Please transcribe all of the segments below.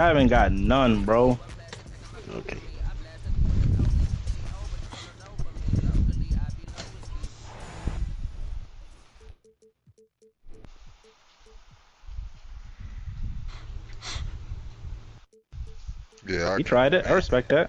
I haven't got none, bro. Okay. Yeah, He tried it. I respect that.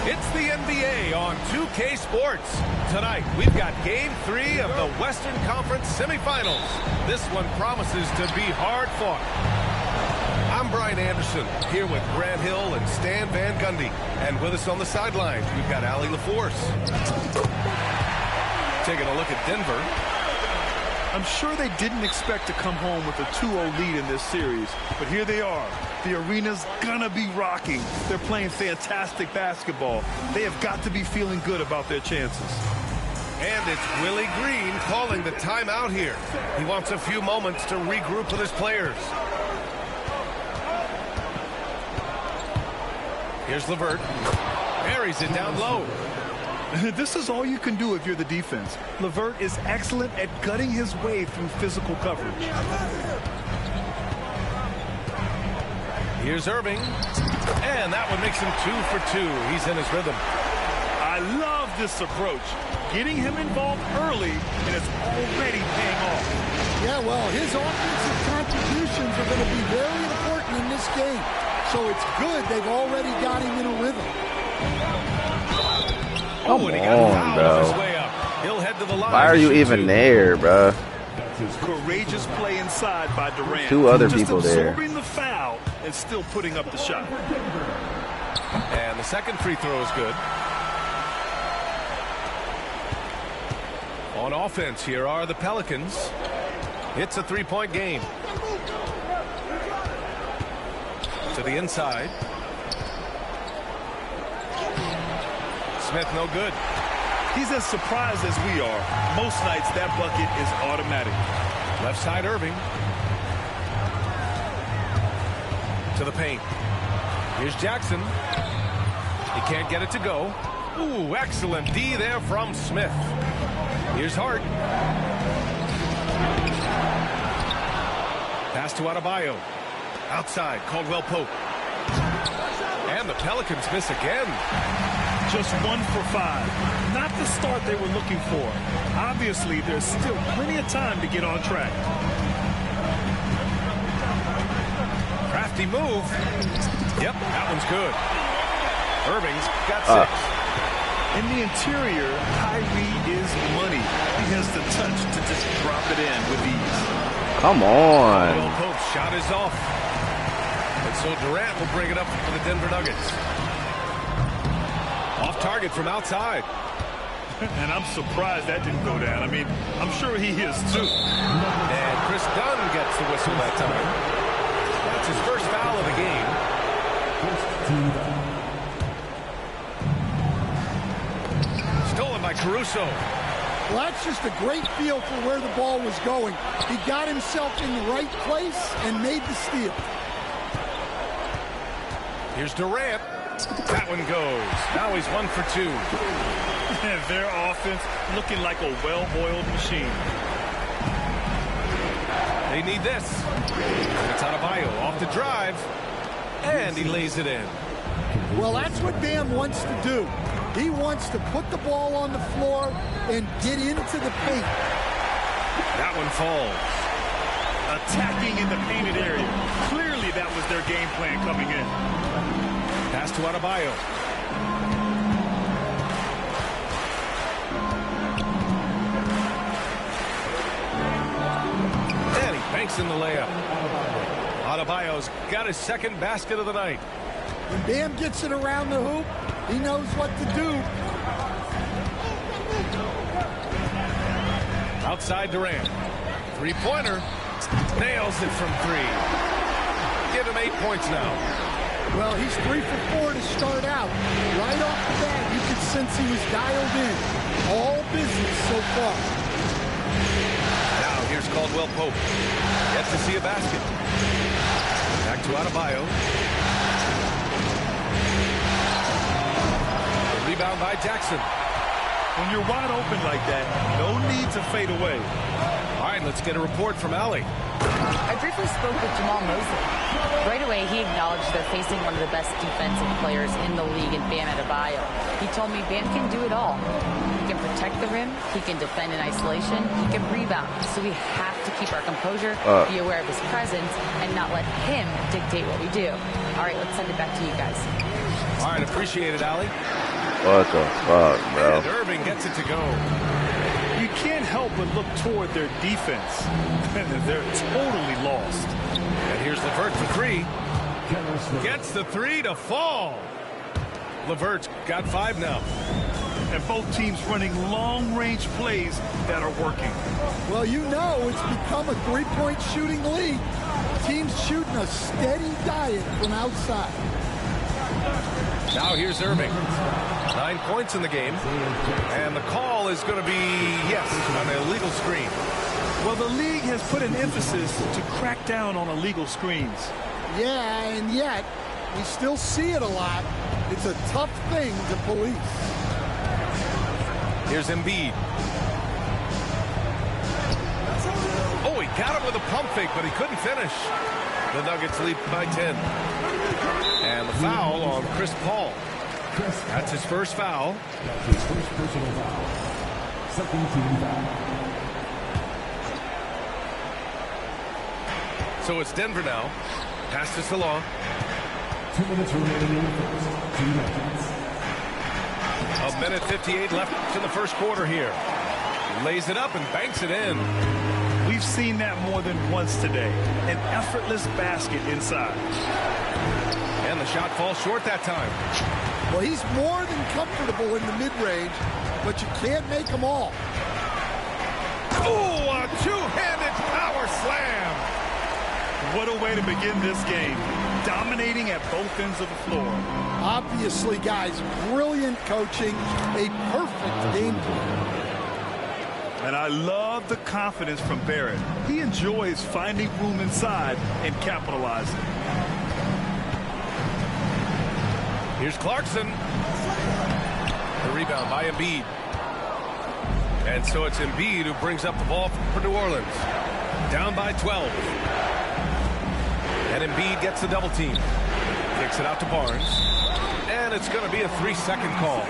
It's the NBA on 2K Sports. Tonight, we've got Game 3 of the Western Conference semifinals. This one promises to be hard fought. I'm Brian Anderson, here with Grant Hill and Stan Van Gundy. And with us on the sidelines, we've got Allie LaForce. Taking a look at Denver. I'm sure they didn't expect to come home with a 2-0 lead in this series, but here they are. The arena's gonna be rocking. They're playing fantastic basketball. They have got to be feeling good about their chances. And it's Willie Green calling the timeout here. He wants a few moments to regroup with his players. Here's LeVert. Buries it down low. This is all you can do if you're the defense. LeVert is excellent at gutting his way through physical coverage. Here's Irving. And that one makes him 2 for 2. He's in his rhythm. I love this approach. Getting him involved early, and it's already paying off. Yeah, well, his offensive contributions are going to be very important in this game. So it's good they've already got him in a rhythm. Come on, bro. He'll head to the line. Why are you even there, bro? Courageous play inside by Durant. Two other people there. Absorbing the foul and still putting up the shot. And the second free throw is good. On offense, here are the Pelicans. It's a three-point game. To the inside. Smith no good. He's as surprised as we are. Most nights that bucket is automatic. Left side Irving. To the paint. Here's Jackson. He can't get it to go. Ooh, excellent D there from Smith. Here's Hart. Pass to Adebayo. Outside, Caldwell Pope. And the Pelicans miss again. Just 1 for 5. Not the start they were looking for. Obviously, there's still plenty of time to get on track. Crafty move. Yep, that one's good. Irving's got 6. In the interior, Kyrie is money. He has the touch to just drop it in with ease. Come on. Caldwell Pope's shot is off. And so Durant will bring it up for the Denver Nuggets. Off target from outside. And I'm surprised that didn't go down. I mean, I'm sure he is too. And Chris Dunn gets the whistle that time. That's his first foul of the game. Stolen by Caruso. Well, that's just a great feel for where the ball was going. He got himself in the right place and made the steal. Here's Durant. That one goes. Now he's 1 for 2. And their offense looking like a well-oiled machine. They need this. It's Adebayo off the drive. And he lays it in. Well, that's what Bam wants to do. He wants to put the ball on the floor and get into the paint. That one falls. Attacking in the painted area. Clearly that was their game plan coming in. Pass to Adebayo. And he banks in the layup. Adebayo's got his second basket of the night. When Bam gets it around the hoop, he knows what to do. Outside Durant. Three-pointer. Nails it from 3. Give him 8 points now. Well, he's 3 for 4 to start out. Right off the bat, you could sense he was dialed in. All business so far. Now here's Caldwell Pope. Gets to see a basket. Back to Adebayo. The rebound by Jackson. When you're wide open like that, no need to fade away. All right, let's get a report from Allie. I briefly spoke with Jamal Mosley. Right away, he acknowledged they're facing one of the best defensive players in the league in Bam Adebayo. He told me Bam can do it all. He can protect the rim, he can defend in isolation, he can rebound. So we have to keep our composure, be aware of his presence, and not let him dictate what we do. All right, let's send it back to you guys. All right, appreciate it, Allie. What the fuck, bro? And Irving gets it to go. You can't help but look toward their defense. They're totally lost. And here's LeVert for three. Gets the three to fall. LeVert's got 5 now. And both teams running long-range plays that are working. Well, you know it's become a three-point shooting league. Teams shooting a steady diet from outside. Now here's Irving. 9 points in the game. And the call is going to be, yes, on an illegal screen. Well, the league has put an emphasis to crack down on illegal screens. Yeah, and yet we still see it a lot. It's a tough thing to police. Here's Embiid. Oh, he got him with a pump fake, but he couldn't finish. The Nuggets lead by 10. And the foul on Chris Paul. That's his first foul. That's his first personal foul. Second team foul. So it's Denver now. Pass to Salon. 2 minutes remaining in the first. 2 Nuggets. A minute 58 left in the first quarter here. Lays it up and banks it in. We've seen that more than once today. An effortless basket inside. And the shot falls short that time. Well, he's more than comfortable in the mid-range, but you can't make them all. Oh, a two-handed power slam. What a way to begin this game. Dominating at both ends of the floor. Obviously, guys, brilliant coaching, a perfect game plan. And I love the confidence from Barrett. He enjoys finding room inside and capitalizing. Here's Clarkson. The rebound by Embiid. And so it's Embiid who brings up the ball for New Orleans. Down by 12. And Embiid gets the double team. Kicks it out to Barnes. And it's going to be a 3-second call.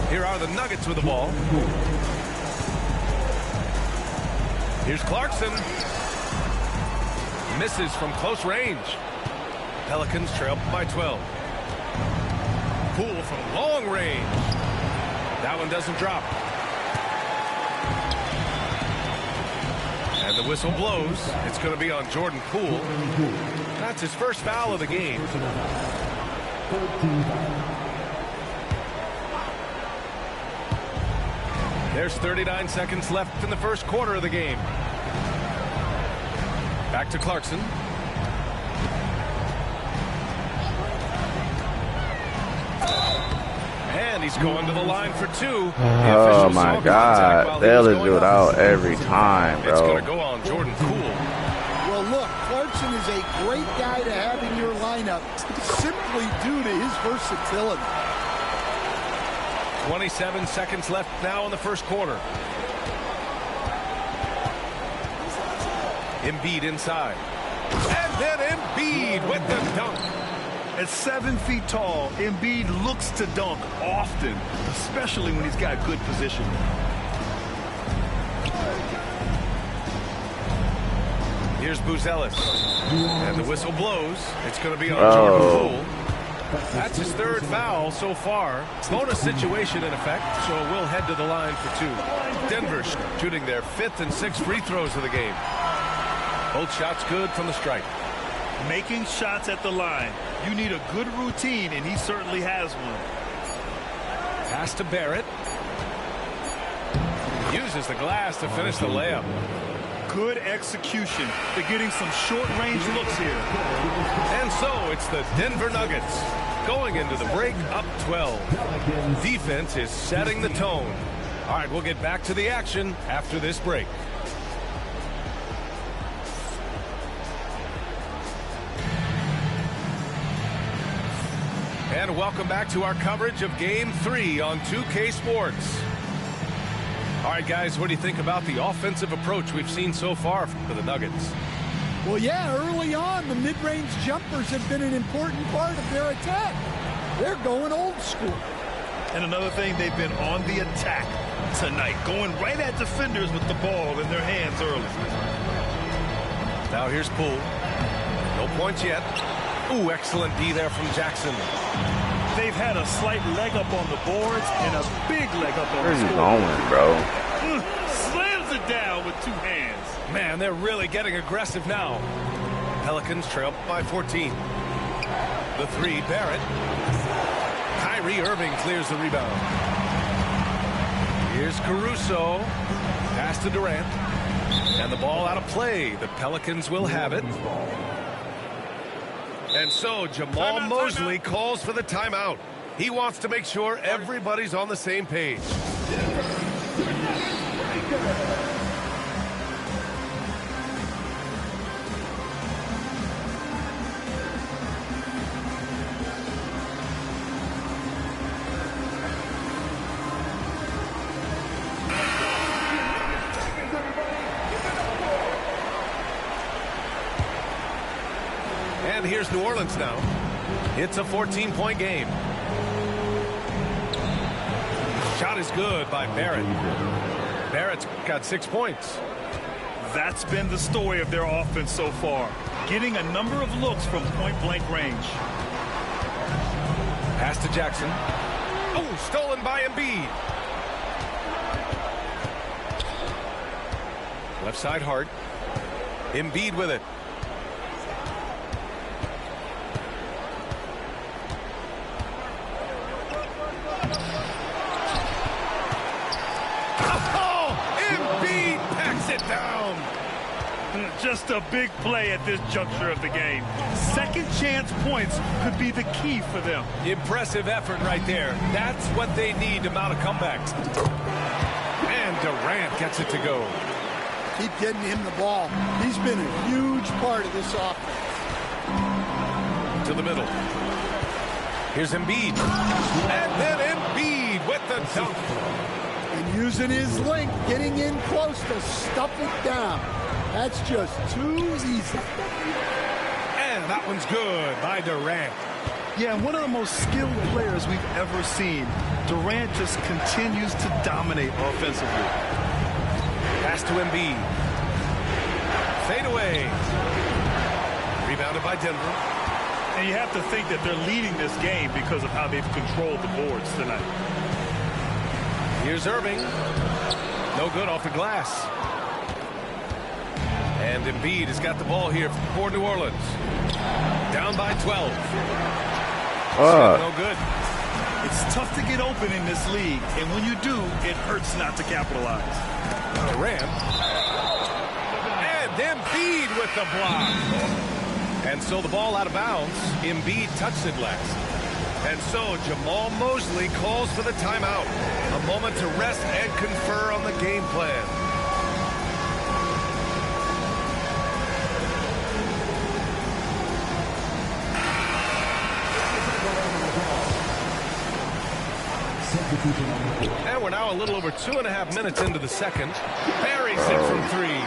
Here are the Nuggets with the ball. Here's Clarkson. Misses from close range. Pelicans trail by 12. Poole from long range. That one doesn't drop. And the whistle blows. It's going to be on Jordan Poole. That's his first foul of the game. There's 39 seconds left in the first quarter of the game. Back to Clarkson. And he's going to the line for 2. Oh my God. They'll just do it out every time, bro. It's going to go on Jordan Poole. Well, look, Clarkson is a great guy to have in your lineup simply due to his versatility. 27 seconds left now in the first quarter. Embiid inside. And then Embiid with the dunk. At 7 feet tall, Embiid looks to dunk often, especially when he's got good position. Here's Buzelis. And the whistle blows. It's going to be on Jordan Poole. That's his third foul so far. Bonus situation in effect, so we'll head to the line for 2. Denver shooting their 5th and 6th free throws of the game. Both shots good from the stripe. Making shots at the line. You need a good routine, and he certainly has one. Pass to Barrett. Uses the glass to finish the layup. Good execution. They're getting some short-range looks here. And so it's the Denver Nuggets going into the break up 12. Defense is setting the tone. All right, we'll get back to the action after this break. And welcome back to our coverage of Game 3 on 2K Sports. All right, guys, what do you think about the offensive approach we've seen so far for the Nuggets? Well, yeah, early on, the mid-range jumpers have been an important part of their attack. They're going old school. And another thing, they've been on the attack tonight, going right at defenders with the ball in their hands early. Now here's Poole. No points yet. Ooh, excellent D there from Jackson. They've had a slight leg up on the boards and a big leg up on the Where's he scoreboard. going, bro? Slams it down with two hands. Man, they're really getting aggressive now. Pelicans trail by 14. The three, Barrett. Kyrie Irving clears the rebound. Here's Caruso. Pass to Durant. And the ball out of play. The Pelicans will have it. And so Jamal Mosley calls for the timeout. He wants to make sure everybody's on the same page. And here's New Orleans now. It's a 14-point game. Shot is good by Barrett. Barrett's got 6 points. That's been the story of their offense so far. Getting a number of looks from point-blank range. Pass to Jackson. Oh, stolen by Embiid. Left side Hart. Embiid with it. Just a big play at this juncture of the game. Second chance points could be the key for them. Impressive effort right there. That's what they need to mount a comeback. And Durant gets it to go. Keep getting him the ball. He's been a huge part of this offense. To the middle. Here's Embiid. And then Embiid with the dunk. And using his length, getting in close to stuff it down. That's just too easy. And that one's good by Durant. Yeah, one of the most skilled players we've ever seen. Durant just continues to dominate offensively. Pass to Embiid. Fade away. Rebounded by Denver. And you have to think that they're leading this game because of how they've controlled the boards tonight. Here's Irving. No good off the glass. And Embiid has got the ball here for New Orleans. Down by 12. No good. It's tough to get open in this league, and when you do, it hurts not to capitalize. Durant. And Embiid with the block. And so the ball out of bounds. Embiid touched it last. And so Jamal Mosley calls for the timeout. A moment to rest and confer on the game plan. And we're now a little over 2.5 minutes into the second. Buries it from three.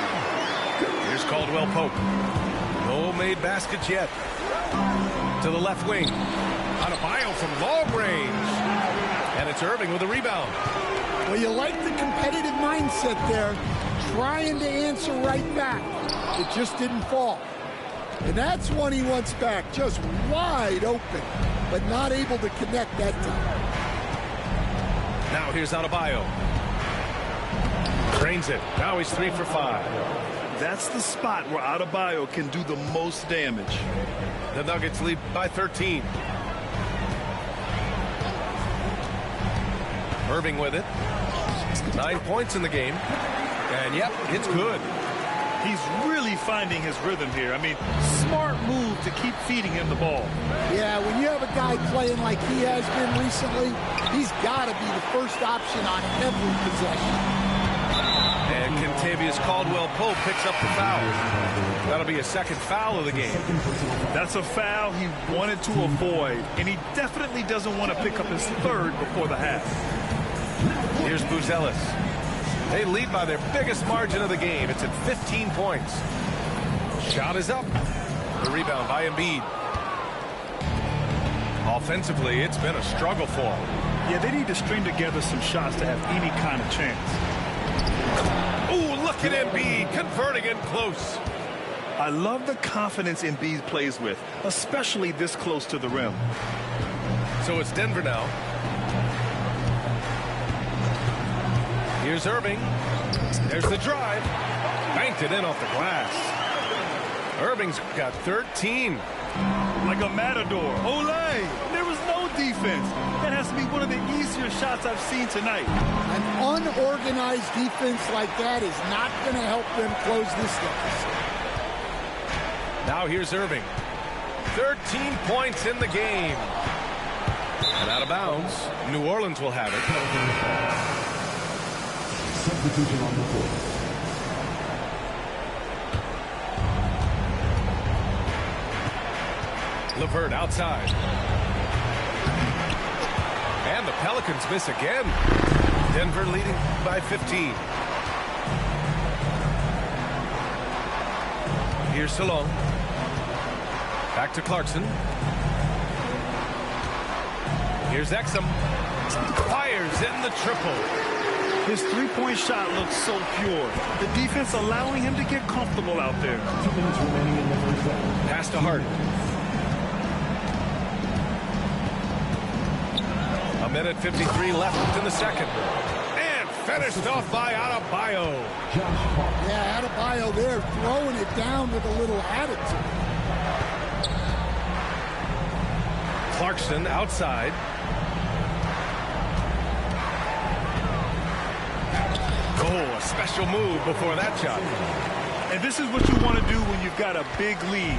Here's Caldwell Pope. No made baskets yet. To the left wing. Adebayo from long range. And it's Irving with a rebound. Well, you like the competitive mindset there, trying to answer right back. It just didn't fall. And that's one he wants back, just wide open, but not able to connect that time. Now here's Adebayo. Drains it. Now he's 3 for 5. That's the spot where Adebayo can do the most damage. The Nuggets lead by 13. Irving with it. 9 points in the game. And, yep, it's good. He's really finding his rhythm here. I mean, smart move to keep feeding him the ball. Yeah, when you have a guy playing like he has been recently, he's got to be the first option on every possession. And Kentavious Caldwell-Pope picks up the foul. That'll be a second foul of the game. That's a foul he wanted to avoid, and he definitely doesn't want to pick up his third before the half. Here's Buzelis. They lead by their biggest margin of the game. It's at 15 points. Shot is up. The rebound by Embiid. Offensively, it's been a struggle for them. Yeah, they need to string together some shots to have any kind of chance. Ooh, look at Embiid converting it close. I love the confidence Embiid plays with, especially this close to the rim. So it's Denver now. Here's Irving. There's the drive. Banked it in off the glass. Irving's got 13. Like a matador. Olay! There was no defense. That has to be one of the easier shots I've seen tonight. An unorganized defense like that is not going to help them close this deficit. Now here's Irving. 13 points in the game. And out of bounds. New Orleans will have it. Substitution on the floor. LeVert outside. And the Pelicans miss again. Denver leading by 15. Here's Salon. Back to Clarkson. Here's Exum. Fires in the triple. His three-point shot looks so pure. The defense allowing him to get comfortable out there. 2 minutes remaining in the first half. Pass to Harden. A minute 53 left in the second. And finished off by Adebayo. Yeah, Adebayo there throwing it down with a little attitude. Clarkson outside. Oh, a special move before that shot. And this is what you want to do when you've got a big lead.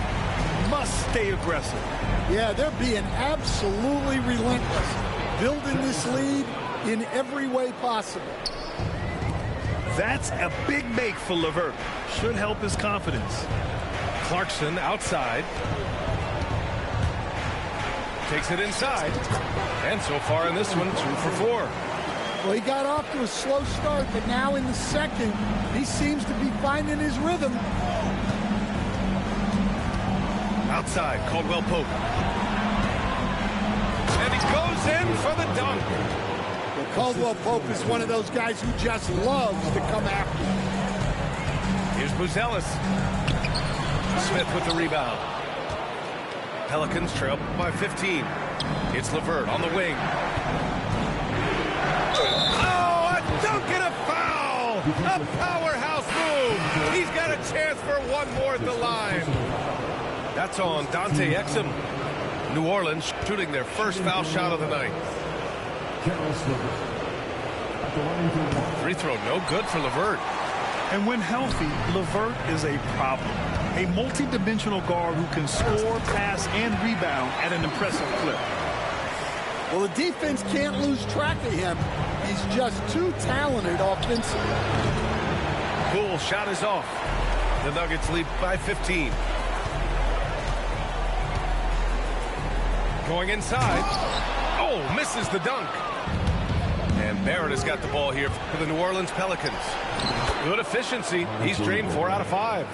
Must stay aggressive. Yeah, they're being absolutely relentless, building this lead in every way possible. That's a big make for LeVert. Should help his confidence. Clarkson outside. Takes it inside. And so far in this one, 2 for 4. Well, he got off to a slow start, but now in the second, he seems to be finding his rhythm. Outside, Caldwell-Pope. And he goes in for the dunk. Well, Caldwell-Pope is one of those guys who just loves to come after you. Here's Buzelis. Smith with the rebound. Pelicans trail by 15. It's LeVert on the wing. Oh, a dunk and a foul! A powerhouse move! He's got a chance for one more at the line. That's on Dante Exum. New Orleans shooting their first foul shot of the night. Free throw no good for LeVert. And when healthy, LeVert is a problem. A multi-dimensional guard who can score, pass, and rebound at an impressive clip. Well, the defense can't lose track of him. He's just too talented offensively. Cool shot is off. The Nuggets lead by 15. Going inside. Oh, misses the dunk. And Barrett has got the ball here for the New Orleans Pelicans. Good efficiency. He's drained 4 out of 5.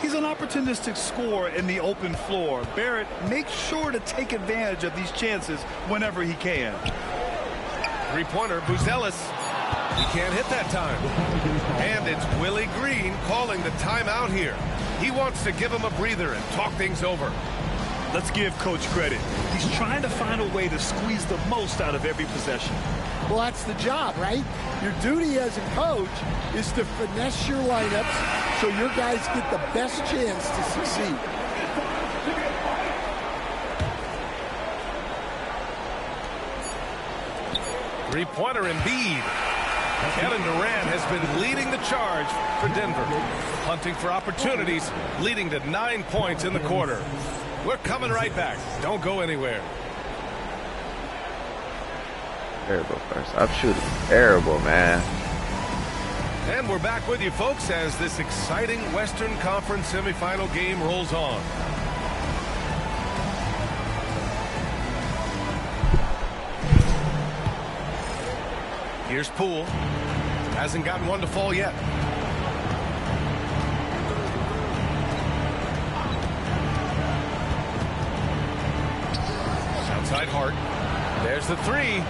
He's an opportunistic scorer in the open floor. Barrett makes sure to take advantage of these chances whenever he can. Three-pointer, Buzelis. He can't hit that time. And it's Willie Green calling the timeout here. He wants to give him a breather and talk things over. Let's give Coach credit. He's trying to find a way to squeeze the most out of every possession. Well, that's the job, right? Your duty as a coach is to finesse your lineups so your guys get the best chance to succeed. Three-pointer Embiid. Kevin Durant has been leading the charge for Denver. Hunting for opportunities, leading to 9 points in the quarter. We're coming right back. Don't go anywhere. Terrible first. I'm shooting terrible, man. And we're back with you, folks, as this exciting Western Conference semifinal game rolls on. Here's Poole. Hasn't gotten one to fall yet. Outside Hart. There's the three.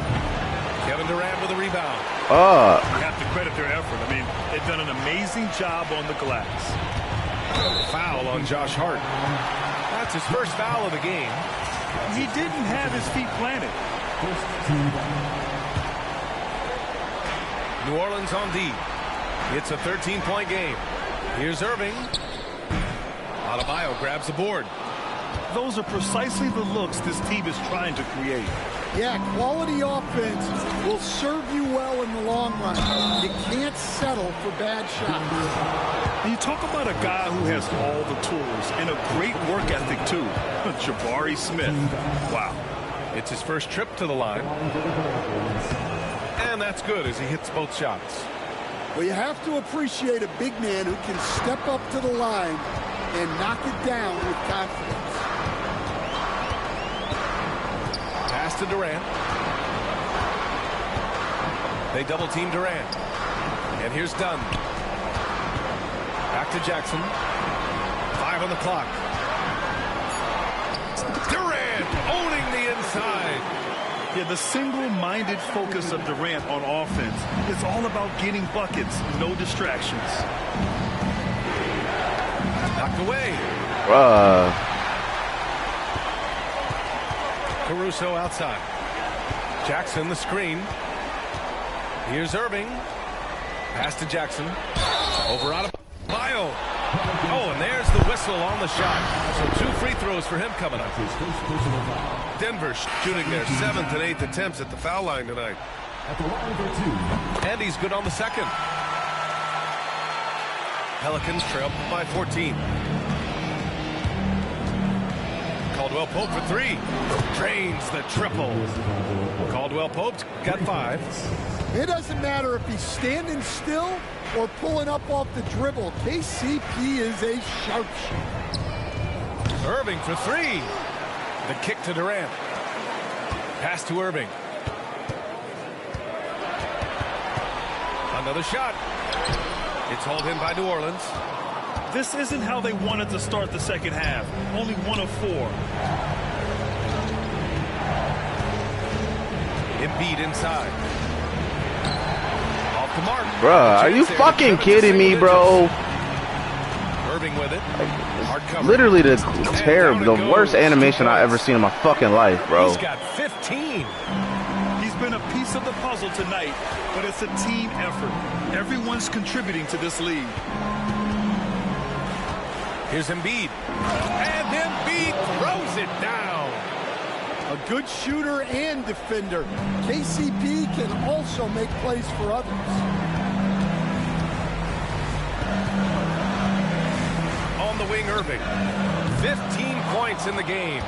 Kevin Durant with a rebound. You have to credit their effort. I mean, they've done an amazing job on the glass. Foul on Josh Hart. That's his first foul of the game. He didn't have his feet planted. New Orleans on D. It's a 13-point game. Here's Irving. Adebayo grabs the board. Those are precisely the looks this team is trying to create. Yeah, quality offense will serve you well in the long run. You can't settle for bad shots. And you talk about a guy who has all the tools and a great work ethic, too. Jabari Smith. Wow. It's his first trip to the line. And that's good as he hits both shots. Well, you have to appreciate a big man who can step up to the line and knock it down with confidence. Pass to Durant. They double team Durant. And here's Dunn. Back to Jackson. 5 on the clock. Durant owning the inside. Yeah, the single-minded focus of Durant on offense is all about getting buckets, no distractions. Knocked away. Caruso outside. Jackson the screen. Here's Irving. Pass to Jackson. Over out of Bio. Oh, and there's the whistle on the shot. So 2 free throws for him coming up. Denver shooting their 7th and 8th attempts at the foul line tonight. At the line for 2. And he's good on the second. Pelicans trail by 14. Caldwell Pope for 3. Drains the triple. Caldwell Pope's got 5. It doesn't matter if he's standing still or pulling up off the dribble. KCP is a sharpshooter. Irving for 3. The kick to Durant. Pass to Irving. Another shot. It's hauled in by New Orleans. This isn't how they wanted to start the second half. Only 1 of 4. Embiid inside. Off the mark. Bruh, are you fucking kidding me, bro? Irving with it. Hard cover. Literally the worst animation I've ever seen in my fucking life, bro. He's got 15. He's been a piece of the puzzle tonight, but it's a team effort. Everyone's contributing to this lead. Here's Embiid. And Embiid throws it down. A good shooter and defender. KCP can also make plays for others. On the wing, Irving. 15 points in the game.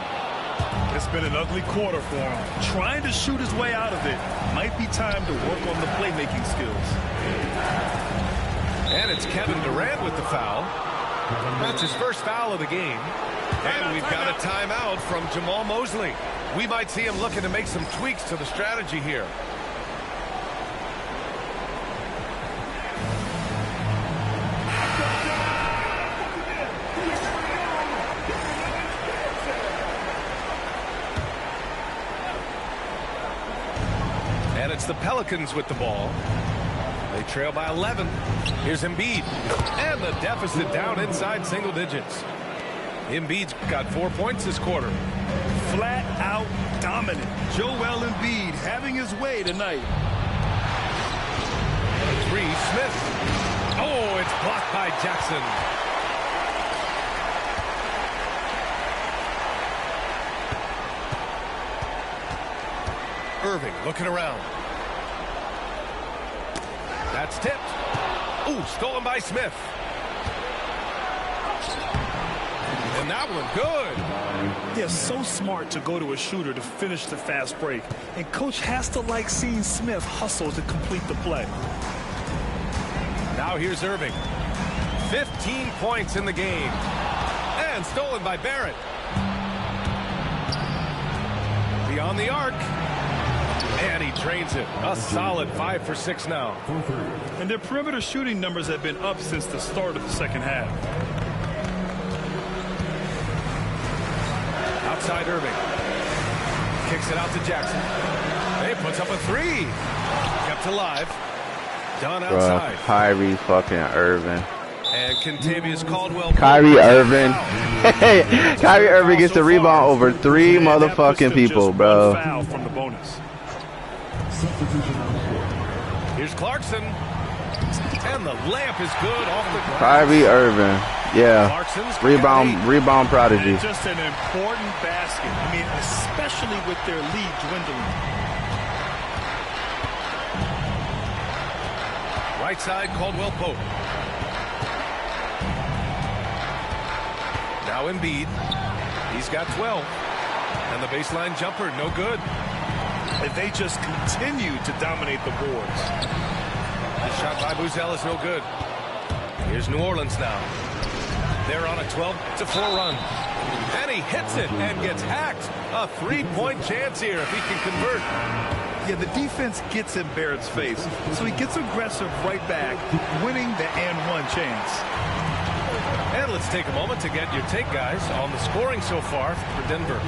It's been an ugly quarter for him. Trying to shoot his way out of it. Might be time to work on the playmaking skills. And it's Kevin Durant with the foul. That's his first foul of the game. And we've got a timeout from Jamal Mosley. We might see him looking to make some tweaks to the strategy here. And it's the Pelicans with the ball. They trail by 11. Here's Embiid. And the deficit down inside single digits. Embiid's got 4 points this quarter. Flat out dominant. Joel Embiid having his way tonight. 3, Smith. Oh, it's blocked by Jackson. Irving looking around. That's tipped. Ooh, stolen by Smith. And that one good. They're so smart to go to a shooter to finish the fast break. And coach has to like seeing Smith hustle to complete the play. Now here's Irving. 15 points in the game. And stolen by Barrett. Beyond the arc. And he drains it. A solid 5 for 6 now. And their perimeter shooting numbers have been up since the start of the second half. Outside Irving. Kicks it out to Jackson. He puts up a 3. Kept alive. Done outside. Kyrie fucking Irving. And Contavious Caldwell. Kyrie Irving. Hey, Kyrie Irving gets the rebound over 3 motherfucking people, bro. Foul from the bonus. Here's Clarkson. And the layup is good off the ground. Kyrie Irving. Yeah. Rebound prodigy. And just an important basket. I mean, especially with their lead dwindling. Right side, Caldwell Pope. Now Embiid. He's got 12. And the baseline jumper, no good. And they just continue to dominate the boards. The shot by Buzel is no good. Here's New Orleans now. They're on a 12-4 run. And he hits it and gets hacked. A 3-point chance here if he can convert. Yeah, the defense gets in Barrett's face, so he gets aggressive right back, winning the and-one chance. And let's take a moment to get your take, guys, on the scoring so far for Denver.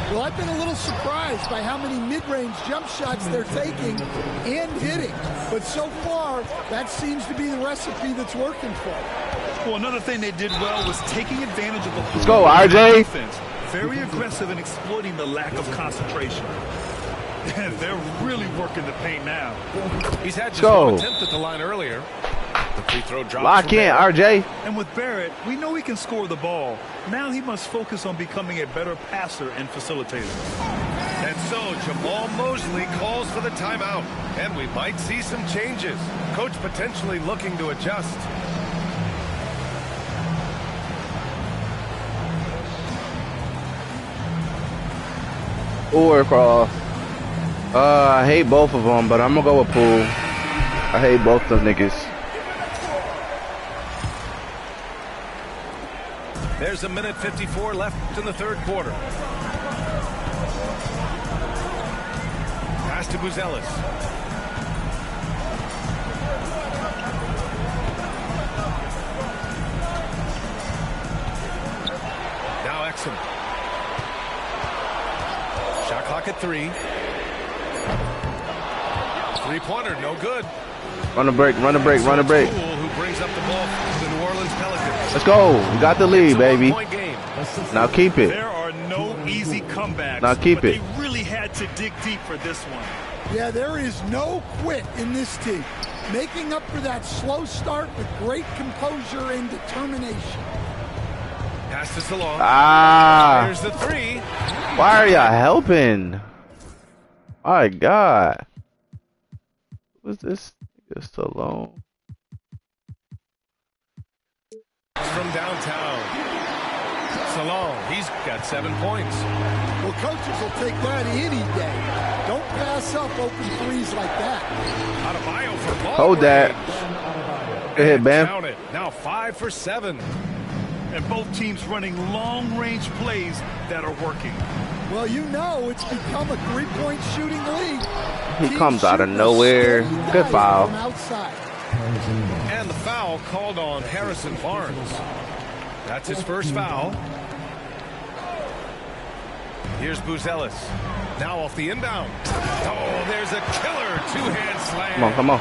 Well, I've been a little surprised by how many mid-range jump shots they're taking and hitting. But so far, that seems to be the recipe that's working for them. Well, another thing they did well was taking advantage of the Let's go, RJ. defense. Very aggressive in exploiting the lack of concentration. And they're really working the paint now. He's had just one attempt at the line earlier. The free throw drops. Lock in, RJ. And with Barrett, we know he can score the ball. Now he must focus on becoming a better passer and facilitator. And so Jamal Mosley calls for the timeout. And we might see some changes. Coach potentially looking to adjust. Or for I hate both of them, but I'm gonna go with Poole. I hate both the niggas. There's a minute 54 left in the third quarter. Pass to Buzelis. Now Exum. Shot clock at 3. Three-pointer, no good. Run a break, run a break, run a break. Who brings up the ball for the New Orleans Pelicans. Let's go. We got the lead, baby. Now keep it. There are no easy comebacks. Now keep it. They really had to dig deep for this one. Yeah, there is no quit in this team. Making up for that slow start with great composure and determination. Pass to Salon. Ah. Here's the 3. Why are y'all helping? My God. What's this? Just alone. From downtown. Salon, he's got 7 points. Well, coaches will take that any day. Don't pass up open threes like that. Adebayo for ball Hold that. range. Good hit, Bam. Count it. Now 5 for 7. And both teams running long-range plays that are working. Well, you know it's become a three-point shooting league. He Teams comes out of shooting nowhere. a steady Good dive foul. from outside. And the foul called on Harrison Barnes. That's his first foul. Here's Buzelis. Now off the inbound. Oh, there's a killer two-hand slam. Come on, come on.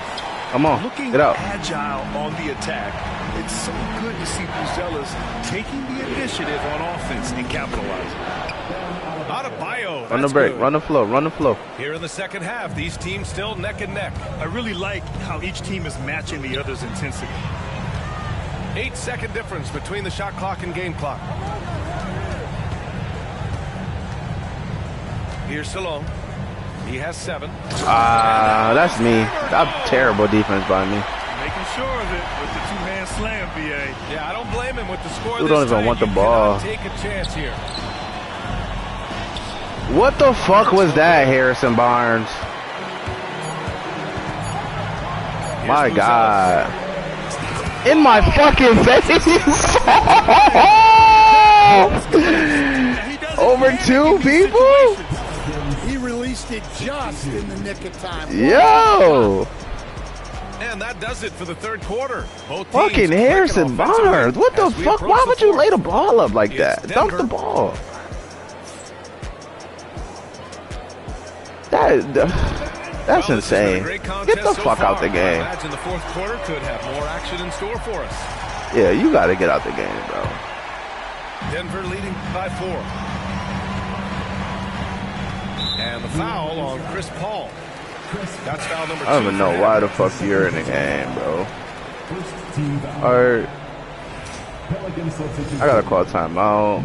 Come on. Looking Get out. agile on the attack. It's so good to see Buzelis taking the initiative on offense and capitalizing. Adebayo. Run the break. Run the flow. Run the flow. Here in the second half, these teams still neck and neck. I really like how each team is matching the other's intensity. 8-second difference between the shot clock and game clock. Here's Salon. He has 7. That's me. That's terrible defense by me. sure of it with the two-hand slam, BA. Yeah, I don't blame him with the score. Who don't even want the ball? Take a chance here. What the fuck was that, Harrison Barnes? My God. In my fucking face. Over 2 people? He released it just in the nick of time. Yo. And that does it for the third quarter. Both Fucking Harrison Barnes. What the fuck? Why would you lay the ball up like that? Dunk the ball. That's insane. Get the fuck out the game. I imagine the fourth quarter could have more action in store for us. Yeah, you gotta get out the game, bro. Denver leading by 4. And the foul on Chris Paul. That's foul number 2. I don't even know why the fuck you're in the game, bro. Alright. I gotta call timeout.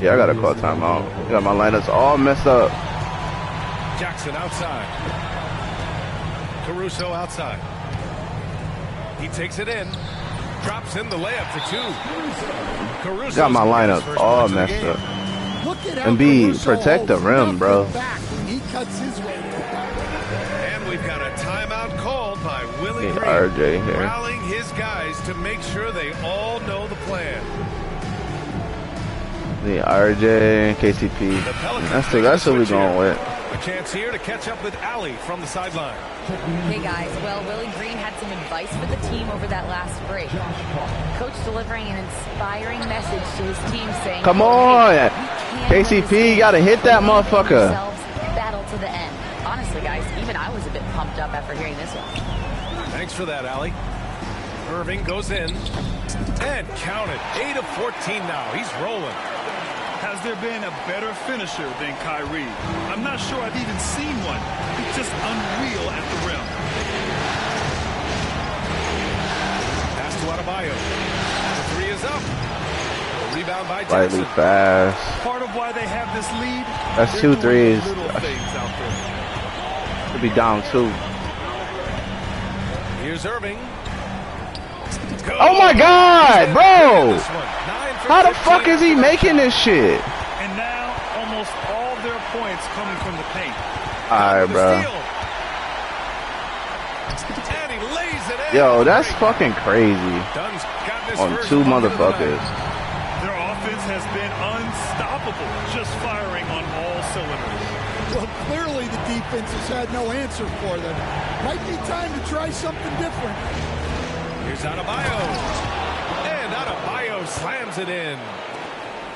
Yeah, I gotta call timeout. You got my lineups all messed up. Jackson outside. Caruso outside. He takes it in. Drops in the layup for 2. Caruso Got my lineups all messed up. And B, protect the rim, bro. He cuts his way. And we've got a timeout called by Willie Green, RJ here. rallying his guys to make sure they all know the plan. The RJ, KCP. That's what we're going with. A chance here to catch up with Allie from the sideline. Hey guys, well, Willie Green had some advice for the team over that last break. Coach delivering an inspiring message to his team saying, Come on, KCP, you gotta hit that motherfucker. Battle to the end. Honestly, guys, even I was a bit pumped up after hearing this one. Thanks for that, Allie. Irving goes in and count it. 8 of 14 now. He's rolling. Has there been a better finisher than Kyrie? I'm not sure I've even seen one. He's just unreal at the rim. Pass to Adebayo. The 3 is up. Rebound by Slightly Jackson. fast. Part of why they have this lead. That's 2 threes. Little things out there. Could be down 2. Here's Irving. Oh my God, bro! How the fuck is he making this shit? And now, almost all their points coming from the paint. Alright, bro. Yo, that's fucking crazy. On 2 motherfuckers. Their offense has been unstoppable, just firing on all cylinders. Well, clearly the defense has had no answer for them. Might be time to try something different. Here's Adebayo. And Adebayo slams it in.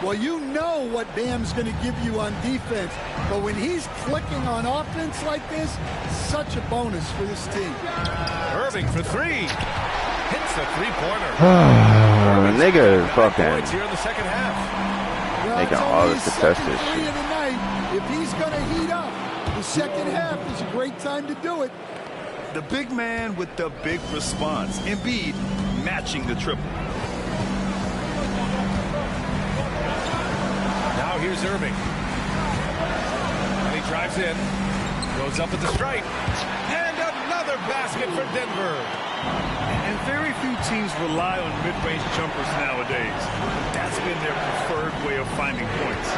Well, you know what Bam's going to give you on defense, but when he's clicking on offense like this, such a bonus for this team. Irving for 3. Hits the 3-pointer. Nigga fucking Here in the second half. Well, making it's all only this his to test second this three shit. of the night. If he's going to heat up, the second half is a great time to do it. The big man with the big response. Embiid matching the triple. Now here's Irving. And he drives in. Goes up at the stripe. And another basket for Denver. And very few teams rely on mid-range jumpers nowadays. That's been their preferred way of finding points.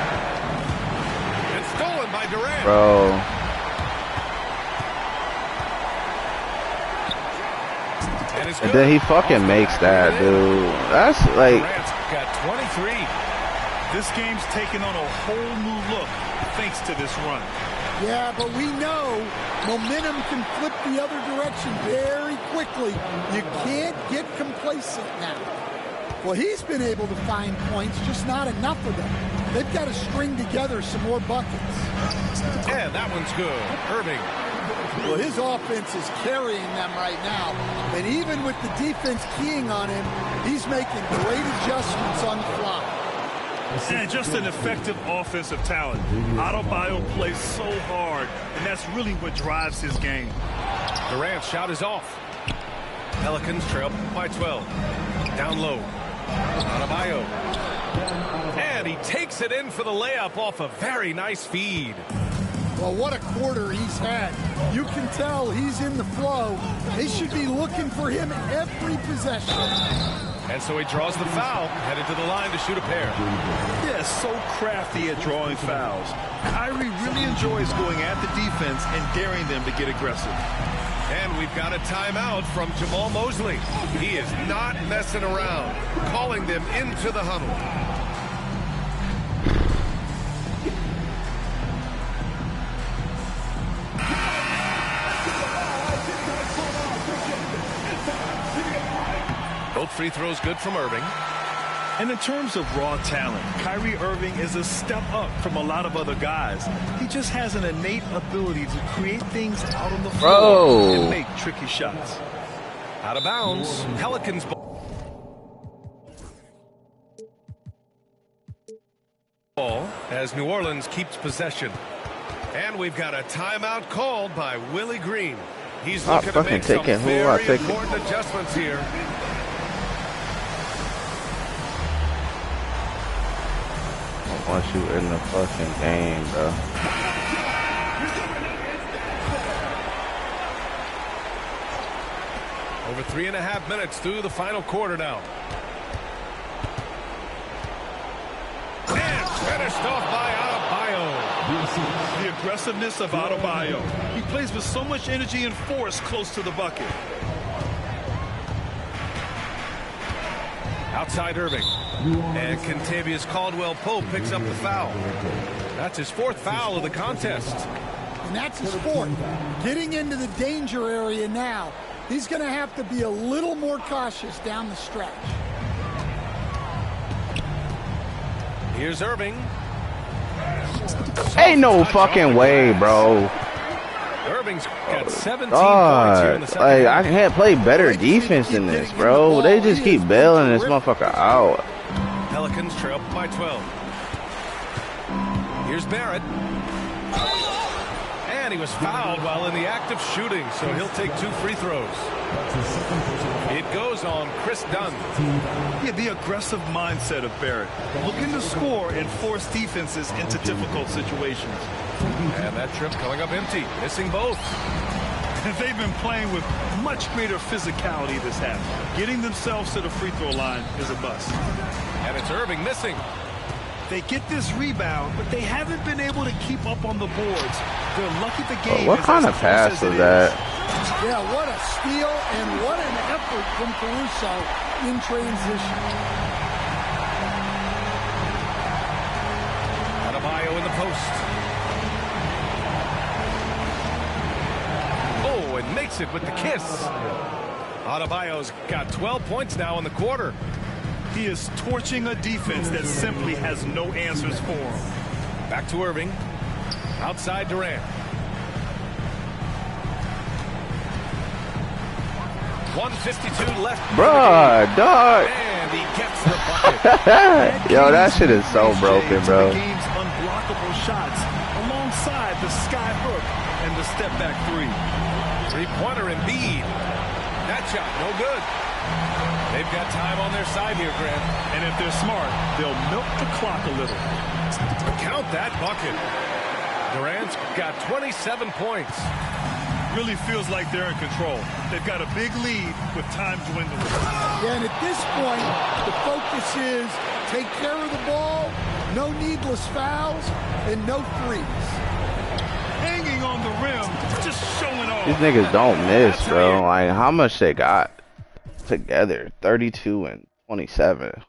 And stolen by Durant. Bro. And then he fucking makes that, dude. That's like... Durant's got 23. This game's taken on a whole new look thanks to this run. Yeah, but we know momentum can flip the other direction very quickly. You can't get complacent now. Well, he's been able to find points, just not enough of them. They've got to string together some more buckets. And that one's good. Irving. Well, his offense is carrying them right now. And even with the defense keying on him, he's making great adjustments on the fly. And just an effective offensive talent. Adebayo plays so hard, and that's really what drives his game. Durant's shot is off. Pelicans trail by 12. Down low. Adebayo. And he takes it in for the layup off a very nice feed. Well, what a quarter he's had. You can tell he's in the flow. They should be looking for him every possession. And so he draws the foul, headed to the line to shoot a pair. Yeah, so crafty at drawing fouls. Kyrie really enjoys going at the defense and daring them to get aggressive. And we've got a timeout from Jamal Mosley. He is not messing around, calling them into the huddle. Both free throws good from Irving. And in terms of raw talent, Kyrie Irving is a step up from a lot of other guys. He just has an innate ability to create things out on the floor and make tricky shots. Out of bounds, Pelicans ball as New Orleans keeps possession. And we've got a timeout called by Willie Green. He's looking to make some very important adjustments here. Once you in the fucking game, bro. Over 3.5 minutes through the final quarter now. And finished off by Adebayo. The aggressiveness of Adebayo. He plays with so much energy and force close to the bucket. Outside Irving. And Kentavious Caldwell-Pope picks up the foul. That's his 4th foul of the contest. And that's his 4th. Getting into the danger area now. He's going to have to be a little more cautious down the stretch. Here's Irving. Ain't no fucking way, bro. Irving's got 17 points here in the second half. I can't play better defense than this, bro. They just keep bailing this motherfucker out. Pelicans trail by 12. Here's Barrett. And he was fouled while in the act of shooting, so he'll take 2 free throws. It goes on Chris Dunn. Yeah, the aggressive mindset of Barrett. Looking to score and force defenses into difficult situations. And that trip coming up empty, missing both. They've been playing with much greater physicality this half. Getting themselves to the free throw line is a bust. And it's Irving missing. They get this rebound, but they haven't been able to keep up on the boards. They're lucky the game. What kind of pass was that? Yeah, what a steal and what an effort from Caruso in transition. Adebayo in the post. Oh, and makes it with the kiss. Adebayo's got 12 points now in the quarter. He is torching a defense that simply has no answers for him. Back to Irving. Outside Durant. 1:52 left. Bruh, dog. And he gets the bucket. Yo, that shit is so broken, bro. The game's unblockable shots alongside the sky hook and the step back 3. 3-pointer Embiid. That shot, no good. They've got time on their side here, Grant. And if they're smart, they'll milk the clock a little. Count that bucket. Durant's got 27 points. Really feels like they're in control. They've got a big lead with time dwindling. Yeah, and at this point, the focus is take care of the ball, no needless fouls, and no threes. Hanging on the rim, just showing off. These niggas don't miss, bro. Like, how much they got together? 32 and 27.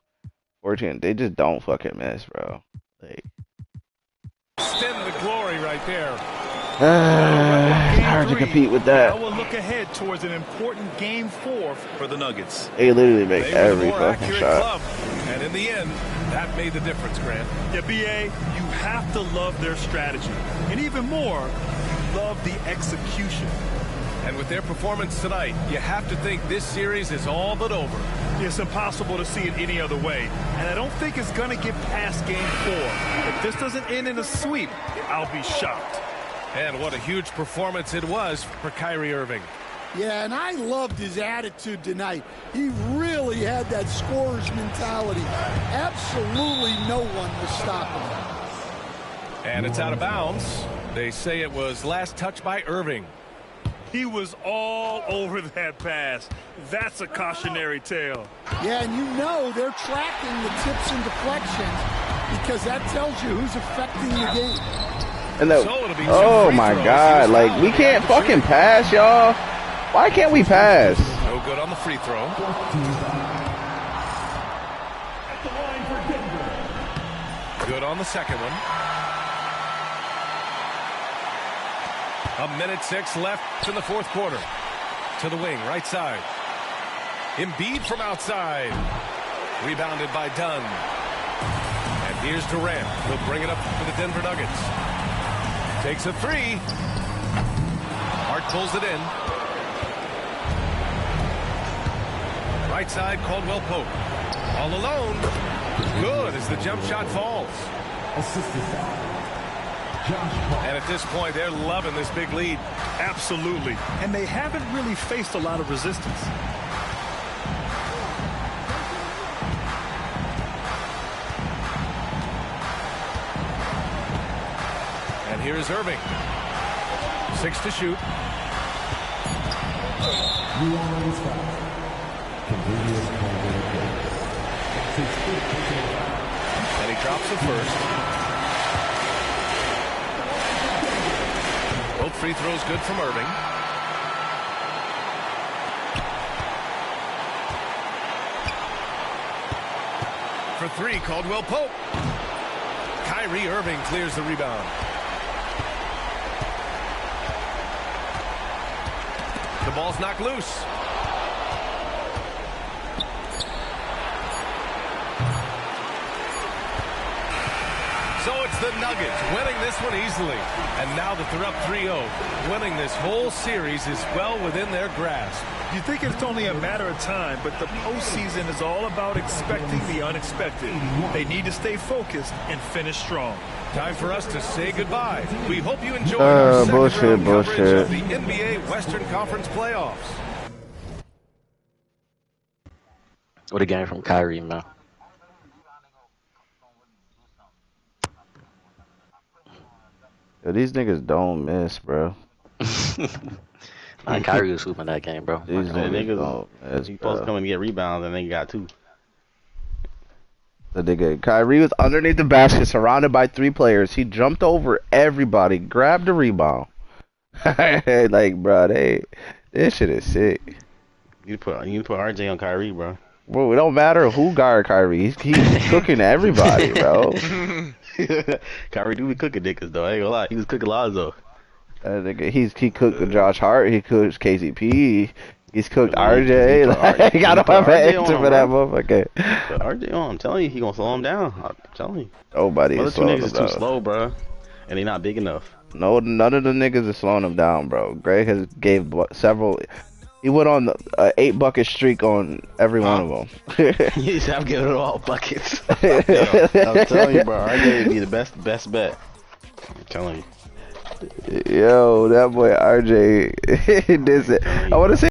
14. They just don't fucking miss, bro. Like, extend the glory right there. it's hard to compete with that. Now we'll look ahead towards an important game 4 for the Nuggets. They literally make They were every the more fucking accurate shot. club. And in the end, that made the difference, Grant. Yeah, BA, you have to love their strategy. And even more, love the execution. And with their performance tonight, you have to think this series is all but over. It's impossible to see it any other way. And I don't think it's going to get past game 4. If this doesn't end in a sweep, I'll be shocked. And what a huge performance it was for Kyrie Irving. Yeah, and I loved his attitude tonight. He really had that scorer's mentality. Absolutely no one was stopping him. And it's out of bounds. They say it was last touched by Irving. He was all over that pass. That's a cautionary tale. Yeah, and you know they're tracking the tips and deflections because that tells you who's affecting the game. And the, So it'll be two oh free my throws. God, He was like fouled. we can't fucking pass, y'all. Why can't we pass? No good on the free throw. At the line for Denver. Good on the second one. 1:06 left in the fourth quarter. To the wing, right side. Embiid from outside. Rebounded by Dunn. And here's Durant. He'll bring it up for the Denver Nuggets. Takes a three. Hart pulls it in. Right side, Caldwell Pope. All alone. Good as the jump shot falls. Assisted foul. Josh Hart. And at this point, they're loving this big lead. Absolutely. And they haven't really faced a lot of resistance. And here's Irving. 6 to shoot. You already foul. Convenience call. And he drops it first. Both free throws good from Irving. For three, Caldwell Pope. Kyrie Irving clears the rebound. The ball's knocked loose. So it's the Nuggets winning this one easily. And now that they're up 3-0, winning this whole series is well within their grasp. You think it's only a matter of time, but the postseason is all about expecting the unexpected. They need to stay focused and finish strong. Time for us to say goodbye. We hope you enjoyed our second round coverage of the NBA Western Conference playoffs. What a game from Kyrie, man. Yo, these niggas don't miss, bro. Nah, Kyrie was swooping that game, bro. These niggas don't Niggas, miss, he supposed to bro. come and get rebounds, and they got 2. The nigga Kyrie was underneath the basket, surrounded by 3 players. He jumped over everybody, grabbed the rebound. Like, bro, this shit is sick. You need to put RJ on Kyrie, bro. Bro, it don't matter who guard Kyrie. He's cooking everybody, bro. Kyrie do be cooking niggas though. I ain't gonna lie, he was cooking Lonzo. Nigga, he cooked Josh Hart. He cooked KCP. He's cooked Well, he RJ. put Like, I don't put have an RJ answer on for him, that bro. motherfucker. But RJ on, I'm telling you, he gonna slow him down. I'm telling you. Nobody Other is two slowing niggas him is too down. slow, bro, and they not big enough. No, none of the niggas is slowing him down, bro. Greg has gave several. He went on the 8-bucket streak on every one of them. Yes, I'm giving it all buckets. Yo, I'm telling you, bro, RJ would be the best bet. I'm telling you. Yo, that boy RJ. This, I want to say.